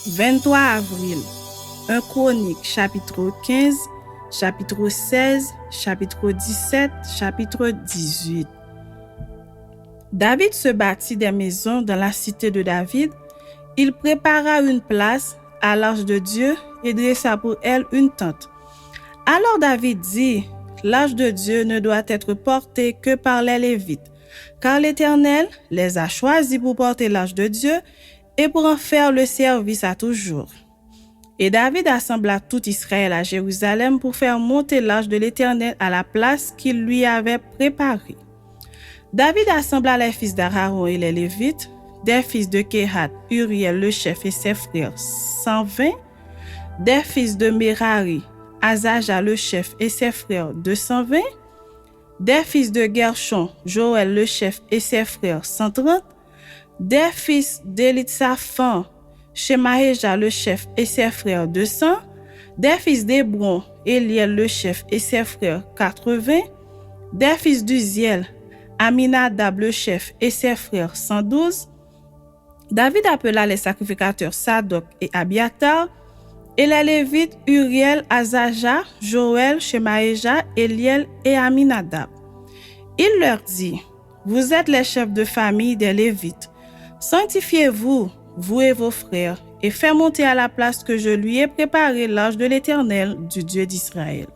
23 avril, 1 Chronique, chapitre 15, chapitre 16, chapitre 17, chapitre 18. David se bâtit des maisons dans la cité de David. Il prépara une place à l'arche de Dieu et dressa pour elle une tente. Alors David dit, l'arche de Dieu ne doit être portée que par les Lévites, car l'Éternel les a choisis pour porter l'arche de Dieu et pour en faire le service à toujours. Et David assembla tout Israël à Jérusalem pour faire monter l'arche de l'Éternel à la place qu'il lui avait préparée. David assembla les fils d'Aaron et les Lévites, des fils de Kehat, Uriel le chef et ses frères, 120, des fils de Merari, Azaja le chef et ses frères, 220, des fils de Gershon, Joël le chef et ses frères, 130, des fils d'Élitsaphan, Shemaéja le chef et ses frères, 200, des fils d'Hébron, Eliel le chef et ses frères, 80, des fils d'Uziel, Aminadab le chef et ses frères, 112. David appela les sacrificateurs Sadok et Abiatar, et les Lévites Uriel, Azaja, Joël, Shemaéja, Eliel et Aminadab. Il leur dit, vous êtes les chefs de famille des Lévites. Sanctifiez-vous, vous et vos frères, et faites monter à la place que je lui ai préparée l'arche de l'Éternel, du Dieu d'Israël.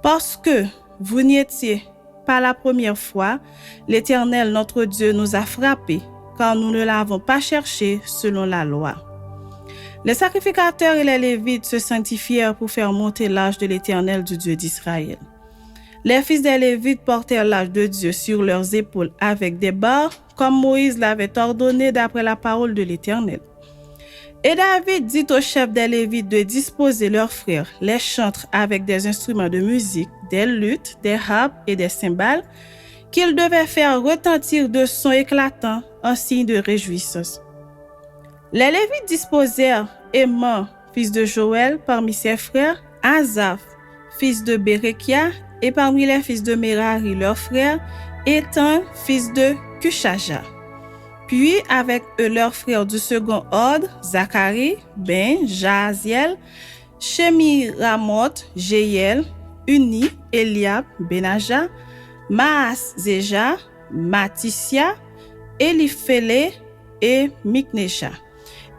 Parce que vous n'y étiez pas la première fois, l'Éternel notre Dieu nous a frappés, car nous ne l'avons pas cherché selon la loi. Les sacrificateurs et les Lévites se sanctifièrent pour faire monter l'arche de l'Éternel du Dieu d'Israël. Les fils des Lévites portèrent l'arche de Dieu sur leurs épaules avec des barres, comme Moïse l'avait ordonné d'après la parole de l'Éternel. Et David dit aux chefs des Lévites de disposer leurs frères, les chantres avec des instruments de musique, des luttes, des harpes et des cymbales, qu'ils devaient faire retentir de sons éclatants en signe de réjouissance. Les Lévites disposèrent Éman, fils de Joël, parmi ses frères, Asaph, fils de Bérekia, et parmi les fils de Merari, leurs frères, Étan, fils de Kushaja. Puis, avec eux, leurs frères du second ordre, Zacharie, Ben, Jaaziel, Shemiramoth, Jéiel, Uni, Eliab, Benaja, Maaséja, Matissia, Eliphélé et Miknesha,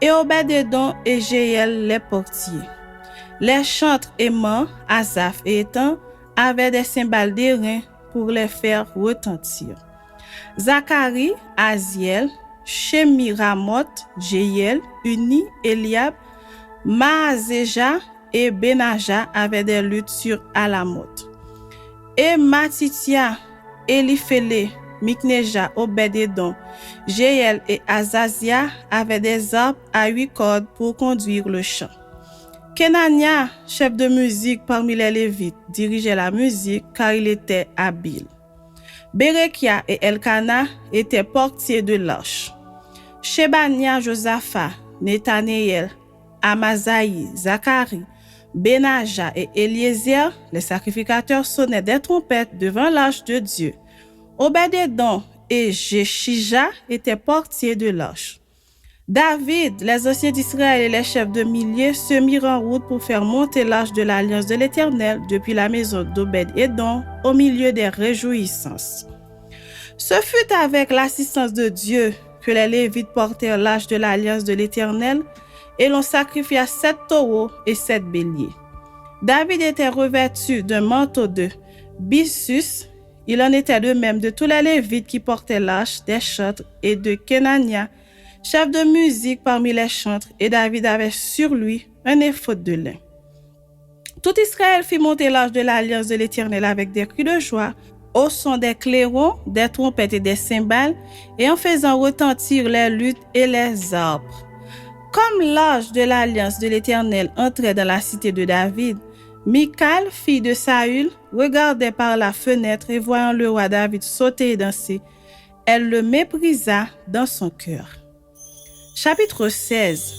et Obed-Édom et Jéiel les portiers. Les chantres Éman, Asaph et Étan avaient des cymbales d'airain pour les faire retentir. Zacharie, Aziel, Shemiramoth, Jéiel, Uni, Eliab, Maaséja et Benaja avaient des luttes sur Alamoth. Et Matithia, Eliphélé, Mikneja, Obed-Édom, Jéiel et Azazia avaient des harpes à 8 cordes pour conduire le chant. Kenania, chef de musique parmi les Lévites, dirigeait la musique car il était habile. Bérekia et Elkana étaient portiers de l'arche. Shebania, Josaphat, Nethanéel, Amazaï, Zacharie, Benaja et Eliezer, les sacrificateurs sonnaient des trompettes devant l'arche de Dieu. Obed-Édom et Jeshija étaient portiers de l'arche. David, les anciens d'Israël et les chefs de milliers se mirent en route pour faire monter l'arche de l'alliance de l'Éternel depuis la maison d'Obed-Édom au milieu des réjouissances. Ce fut avec l'assistance de Dieu que les Lévites portèrent l'arche de l'alliance de l'Éternel et l'on sacrifia 7 taureaux et 7 béliers. David était revêtu d'un manteau de byssus. Il en était de même de tous les Lévites qui portaient l'arche, des chantres, et de Kenania, chef de musique parmi les chantres, et David avait sur lui un éphod de lin. Tout Israël fit monter l'arche de l'alliance de l'Éternel avec des cris de joie, au son des clairons, des trompettes et des cymbales, et en faisant retentir les luttes et les harpes. Comme l'arche de l'alliance de l'Éternel entrait dans la cité de David, Michal, fille de Saül, regardait par la fenêtre et voyant le roi David sauter et danser, elle le méprisa dans son cœur. Chapitre 16.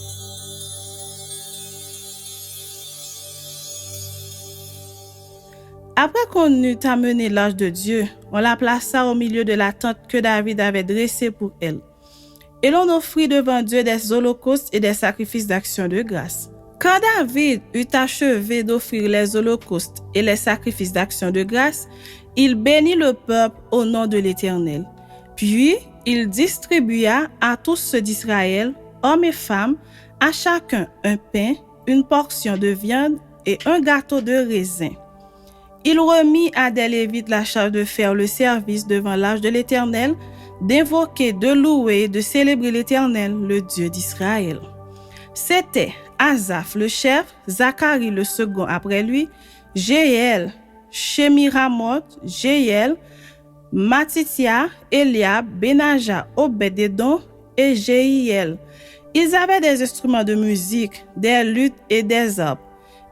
Après qu'on eut amené l'arche de Dieu, on la plaça au milieu de la tente que David avait dressée pour elle. et l'on offrit devant Dieu des holocaustes et des sacrifices d'action de grâce. Quand David eut achevé d'offrir les holocaustes et les sacrifices d'action de grâce, il bénit le peuple au nom de l'Éternel. Puis, il distribua à tous ceux d'Israël, hommes et femmes, à chacun un pain, une portion de viande et un gâteau de raisin. Il remit à des Lévites la charge de faire le service devant l'arche de l'Éternel, d'invoquer, de louer, de célébrer l'Éternel, le Dieu d'Israël. C'était Asaph le chef, Zacharie le second après lui, Jéhiel, Shemiramoth, Jéhiel, Matithia, Eliab, Benaja, Obed-Édom et Jéhiel. Ils avaient des instruments de musique, des luttes et des harpes,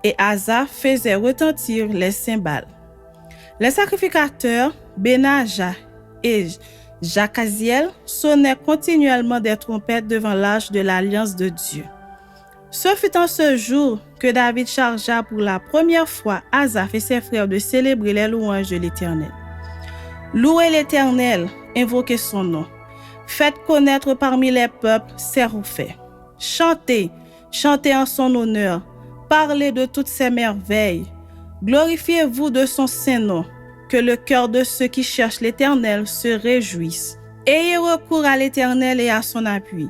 et Asaph faisait retentir les cymbales. Les sacrificateurs, Benaja et Jacaziel, sonnaient continuellement des trompettes devant l'arche de l'alliance de Dieu. Ce fut en ce jour que David chargea pour la première fois Asaph et ses frères de célébrer les louanges de l'Éternel. Louez l'Éternel, invoquez son nom. Faites connaître parmi les peuples ses faits. Chantez, chantez en son honneur. Parlez de toutes ses merveilles. Glorifiez-vous de son saint nom. Que le cœur de ceux qui cherchent l'Éternel se réjouisse. Ayez recours à l'Éternel et à son appui.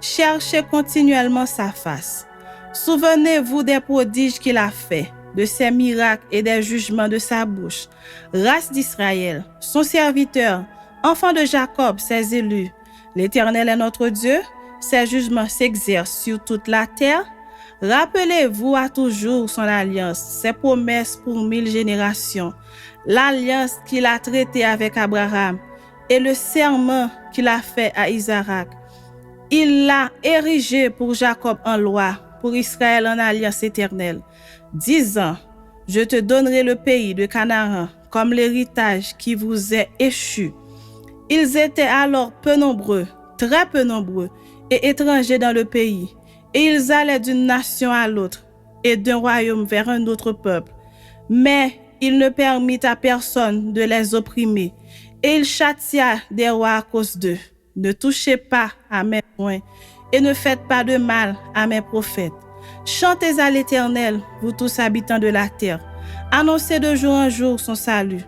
Cherchez continuellement sa face. Souvenez-vous des prodiges qu'il a faits, de ses miracles et des jugements de sa bouche. Race d'Israël, son serviteur, enfant de Jacob, ses élus. L'Éternel est notre Dieu, ses jugements s'exercent sur toute la terre. Rappelez-vous à toujours son alliance, ses promesses pour 1000 générations, l'alliance qu'il a traitée avec Abraham et le serment qu'il a fait à Isaac. Il l'a érigé pour Jacob en loi, pour Israël en alliance éternelle, disant, « Je te donnerai le pays de Canaan comme l'héritage qui vous est échu. » Ils étaient alors peu nombreux, très peu nombreux, et étrangers dans le pays, et ils allaient d'une nation à l'autre, et d'un royaume vers un autre peuple. Mais il ne permit à personne de les opprimer, et il châtia des rois à cause d'eux. Ne touchez pas à mes poings, et ne faites pas de mal à mes prophètes. Chantez à l'Éternel, vous tous habitants de la terre. Annoncez de jour en jour son salut.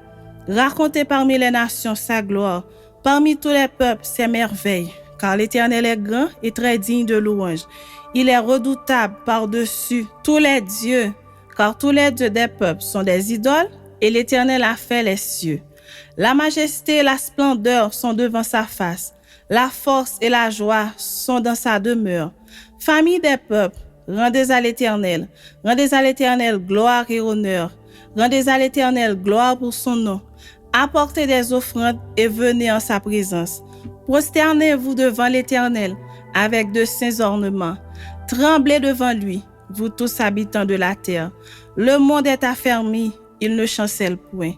Racontez parmi les nations sa gloire, parmi tous les peuples ses merveilles. Car l'Éternel est grand et très digne de louange. Il est redoutable par-dessus tous les dieux, car tous les dieux des peuples sont des idoles, et l'Éternel a fait les cieux. La majesté et la splendeur sont devant sa face. La force et la joie sont dans sa demeure. Famille des peuples, rendez à l'Éternel gloire et honneur. Rendez à l'Éternel gloire pour son nom. Apportez des offrandes et venez en sa présence. Prosternez-vous devant l'Éternel avec de saints ornements. Tremblez devant lui, vous tous habitants de la terre. Le monde est affermi, il ne chancelle point.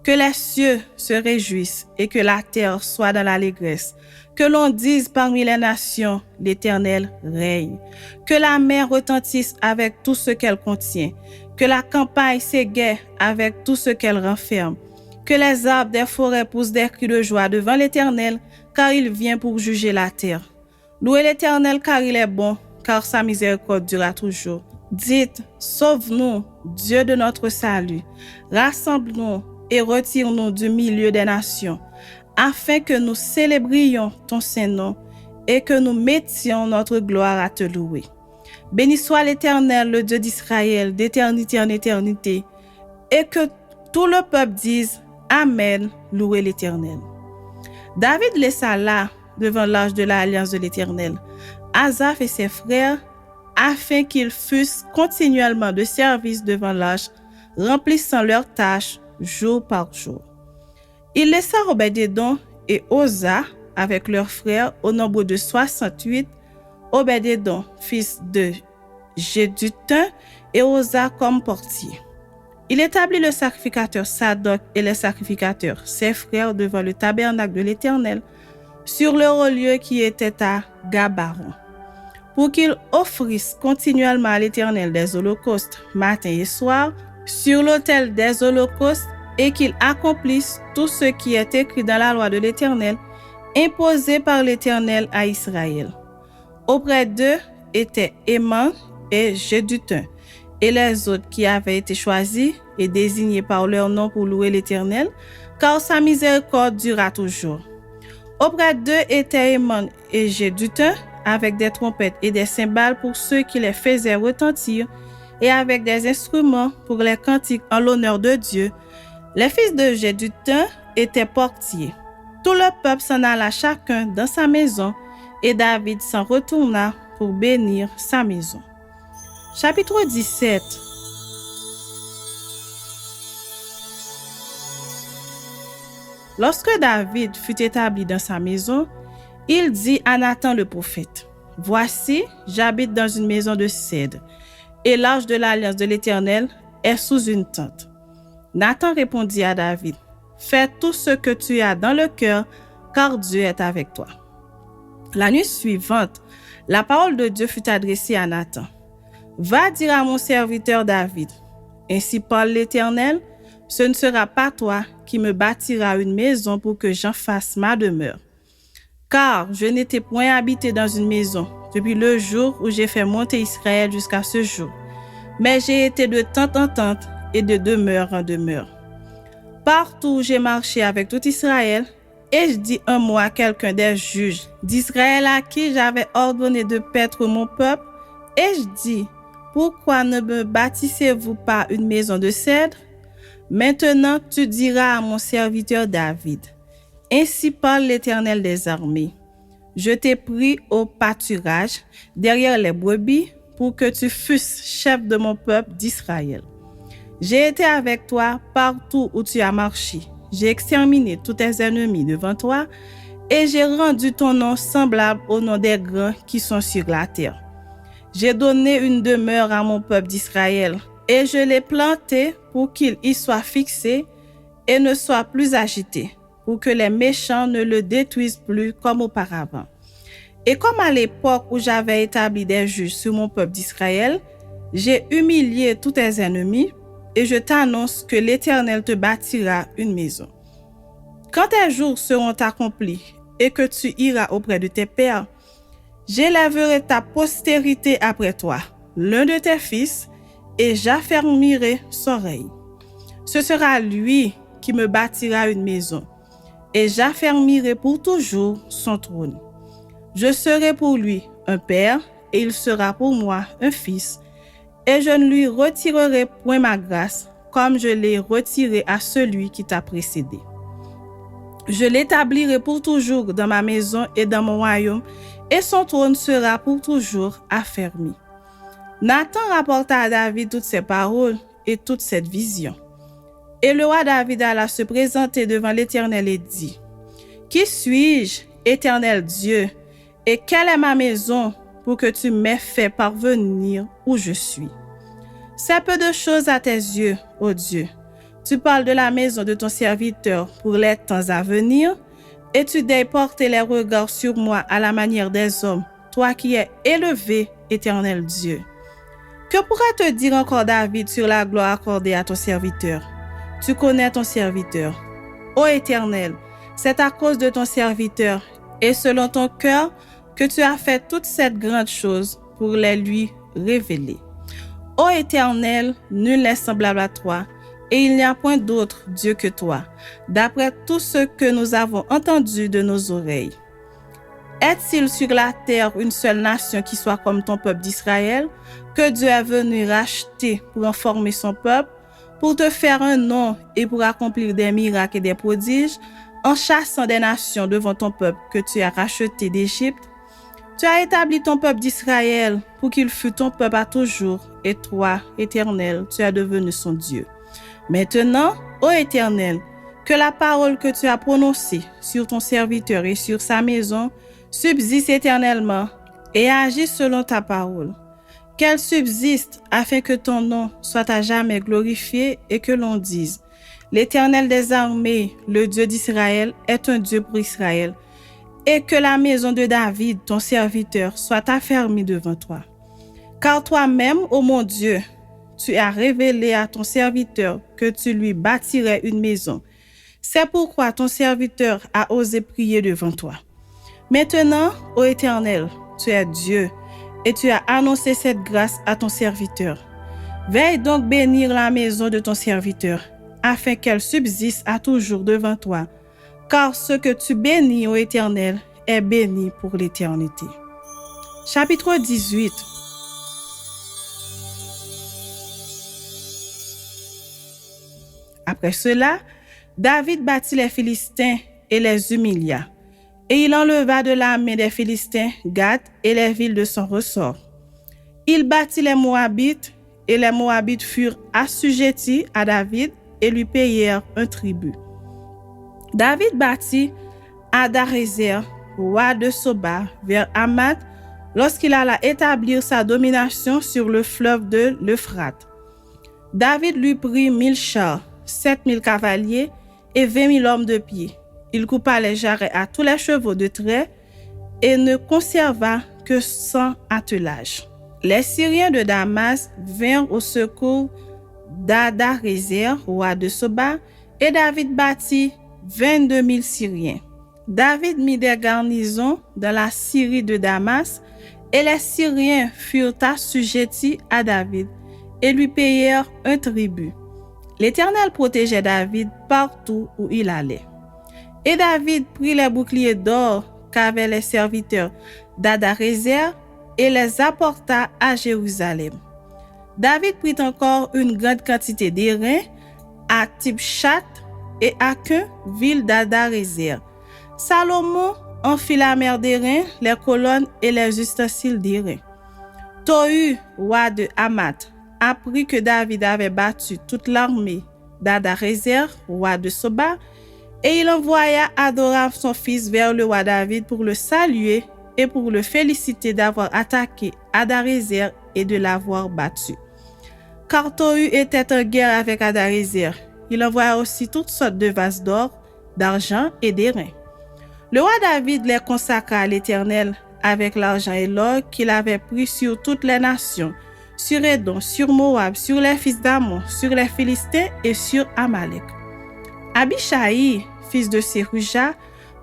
Que les cieux se réjouissent et que la terre soit dans l'allégresse. Que l'on dise parmi les nations, l'Éternel règne. Que la mer retentisse avec tout ce qu'elle contient. Que la campagne s'égaie avec tout ce qu'elle renferme. Que les arbres des forêts poussent des cris de joie devant l'Éternel, car il vient pour juger la terre. Louez l'Éternel car il est bon, car sa miséricorde durera toujours. Dites, sauve-nous, Dieu de notre salut. Rassemble-nous et retire-nous du milieu des nations, afin que nous célébrions ton saint nom et que nous mettions notre gloire à te louer. Béni soit l'Éternel, le Dieu d'Israël, d'éternité en éternité, et que tout le peuple dise Amen, louez l'Éternel. David laissa là, devant l'arche de l'alliance de l'Éternel, Asaph et ses frères, afin qu'ils fussent continuellement de service devant l'arche, remplissant leurs tâches jour par jour. Il laissa Obed-Édom et Osa avec leurs frères au nombre de 68, Obed-Édom, fils de Jéduthun, et Osa comme portier. Il établit le sacrificateur Sadok et les sacrificateurs, ses frères, devant le tabernacle de l'Éternel, sur le haut lieu qui était à Gabaron, pour qu'ils offrissent continuellement à l'Éternel des holocaustes, matin et soir, sur l'autel des holocaustes, et qu'ils accomplissent tout ce qui est écrit dans la loi de l'Éternel, imposés par l'Éternel à Israël. Auprès d'eux étaient Héman et Jeduthun, et les autres qui avaient été choisis et désignés par leur nom pour louer l'Éternel, car sa miséricorde dura toujours. Auprès d'eux étaient Héman et Jeduthun, avec des trompettes et des cymbales pour ceux qui les faisaient retentir, et avec des instruments pour les cantiques en l'honneur de Dieu. Les fils de Jeduthun étaient portiers. Tout le peuple s'en alla chacun dans sa maison, et David s'en retourna pour bénir sa maison. Chapitre 17. Lorsque David fut établi dans sa maison, il dit à Nathan le prophète, « Voici, j'habite dans une maison de cèdre, et l'arche de l'alliance de l'Éternel est sous une tente. » Nathan répondit à David, « Fais tout ce que tu as dans le cœur, car Dieu est avec toi. » La nuit suivante, la parole de Dieu fut adressée à Nathan. « Va dire à mon serviteur David, ainsi parle l'Éternel, ce ne sera pas toi qui me bâtiras une maison pour que j'en fasse ma demeure. Car je n'étais point habité dans une maison depuis le jour où j'ai fait monter Israël jusqu'à ce jour, mais j'ai été de tente en tente et de demeure en demeure. Partout où j'ai marché avec tout Israël, et je dis un mot à quelqu'un des juges d'Israël à qui j'avais ordonné de paître mon peuple, et je dis, pourquoi ne me bâtissez-vous pas une maison de cèdre? Maintenant tu diras à mon serviteur David, ainsi parle l'Éternel des armées. Je t'ai pris au pâturage derrière les brebis pour que tu fusses chef de mon peuple d'Israël. J'ai été avec toi partout où tu as marché. J'ai exterminé tous tes ennemis devant toi et j'ai rendu ton nom semblable au nom des grands qui sont sur la terre. J'ai donné une demeure à mon peuple d'Israël et je l'ai planté pour qu'il y soit fixé et ne soit plus agité, pour que les méchants ne le détruisent plus comme auparavant. Et comme à l'époque où j'avais établi des juges sur mon peuple d'Israël, j'ai humilié tous tes ennemis, et je t'annonce que l'Éternel te bâtira une maison. Quand tes jours seront accomplis et que tu iras auprès de tes pères, j'élèverai ta postérité après toi, l'un de tes fils, et j'affermirai son règne. Ce sera lui qui me bâtira une maison, et j'affermirai pour toujours son trône. Je serai pour lui un père, et il sera pour moi un fils, et je ne lui retirerai point ma grâce, comme je l'ai retirée à celui qui t'a précédé. Je l'établirai pour toujours dans ma maison et dans mon royaume, et son trône sera pour toujours affermi. » Nathan rapporta à David toutes ces paroles et toute cette vision. Et le roi David alla se présenter devant l'Éternel et dit, « Qui suis-je, Éternel Dieu, et quelle est ma maison pour que tu m'aies fait parvenir où je suis? C'est peu de choses à tes yeux, ô Dieu. Tu parles de la maison de ton serviteur pour les temps à venir, et tu daignes porter les regards sur moi à la manière des hommes, toi qui es élevé, Éternel Dieu. Que pourra te dire encore David sur la gloire accordée à ton serviteur? Tu connais ton serviteur. Ô Éternel, c'est à cause de ton serviteur et selon ton cœur que tu as fait toute cette grande chose pour les lui révéler. Ô Éternel, nul n'est semblable à toi, et il n'y a point d'autre Dieu que toi, d'après tout ce que nous avons entendu de nos oreilles. Est-il sur la terre une seule nation qui soit comme ton peuple d'Israël, que Dieu est venu racheter pour en former son peuple, pour te faire un nom et pour accomplir des miracles et des prodiges, en chassant des nations devant ton peuple que tu as racheté d'Égypte? Tu as établi ton peuple d'Israël pour qu'il fût ton peuple à toujours, et toi, Éternel, tu es devenu son Dieu. Maintenant, ô Éternel, que la parole que tu as prononcée sur ton serviteur et sur sa maison subsiste éternellement et agisse selon ta parole. Qu'elle subsiste afin que ton nom soit à jamais glorifié et que l'on dise, l'Éternel des armées, le Dieu d'Israël, est un Dieu pour Israël, et que la maison de David, ton serviteur, soit affermie devant toi. Car toi-même, ô mon Dieu, tu as révélé à ton serviteur que tu lui bâtirais une maison. C'est pourquoi ton serviteur a osé prier devant toi. Maintenant, ô Éternel, tu es Dieu, et tu as annoncé cette grâce à ton serviteur. Veille donc bénir la maison de ton serviteur, afin qu'elle subsiste à toujours devant toi, car ce que tu bénis, ô Éternel, est béni pour l'éternité. Chapitre 18. Après cela, David battit les Philistins et les humilia. Et il enleva de la main des Philistins Gath et les villes de son ressort. Il battit les Moabites, et les Moabites furent assujettis à David et lui payèrent un tribut. David battit Hadarézer, roi de Soba, vers Hamath, lorsqu'il alla établir sa domination sur le fleuve de l'Euphrate. David lui prit 1000 chars, 7000 cavaliers et 20 000 hommes de pied. Il coupa les jarrets à tous les chevaux de trait et ne conserva que 100 attelages. Les Syriens de Damas vinrent au secours d'Hadarézer, roi de Soba, et David battit 22 000 Syriens. David mit des garnisons dans la Syrie de Damas, et les Syriens furent assujettis à David et lui payèrent un tribut. L'Éternel protégeait David partout où il allait. Et David prit les boucliers d'or qu'avaient les serviteurs d'Hadarézer et les apporta à Jérusalem. David prit encore une grande quantité d'airain à Tibchat et à Kun, ville d'Hadarézer. Salomon en fit la mer d'airain, les colonnes et les ustensiles d'airain. Tohu, roi de Hamath, apprit que David avait battu toute l'armée d'Hadarézer, roi de Soba, et il envoya Adoram son fils vers le roi David pour le saluer et pour le féliciter d'avoir attaqué Hadarézer et de l'avoir battu. Car Tohu était en guerre avec Hadarézer. Il envoya aussi toutes sortes de vases d'or, d'argent et d'airain. Le roi David les consacra à l'Éternel avec l'argent et l'or qu'il avait pris sur toutes les nations, sur Édom, sur Moab, sur les fils d'Ammon, sur les Philistins et sur Amalek. Abishai, fils de Séruja,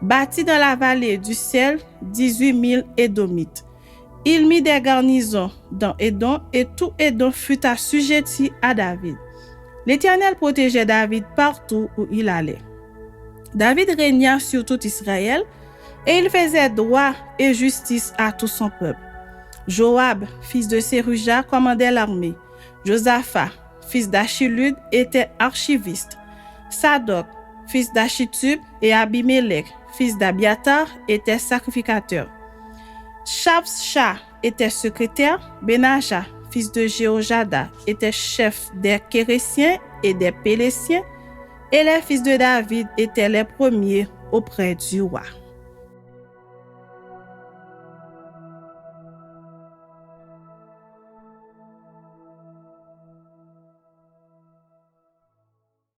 bâtit dans la vallée du Sel 18 000 Édomites. Il mit des garnisons dans Édom et tout Édom fut assujetti à David. L'Éternel protégeait David partout où il allait. David régna sur tout Israël et il faisait droit et justice à tout son peuple. Joab, fils de Séruja, commandait l'armée. Josaphat, fils d'Achilud, était archiviste. Sadok, fils d'Achitub, et Abimelech, fils d'Abiatar, étaient sacrificateurs. Shavsha était secrétaire. Benaja, fils de Jéhojada, était chef des Kérésiens et des Pélésiens. Et les fils de David étaient les premiers auprès du roi.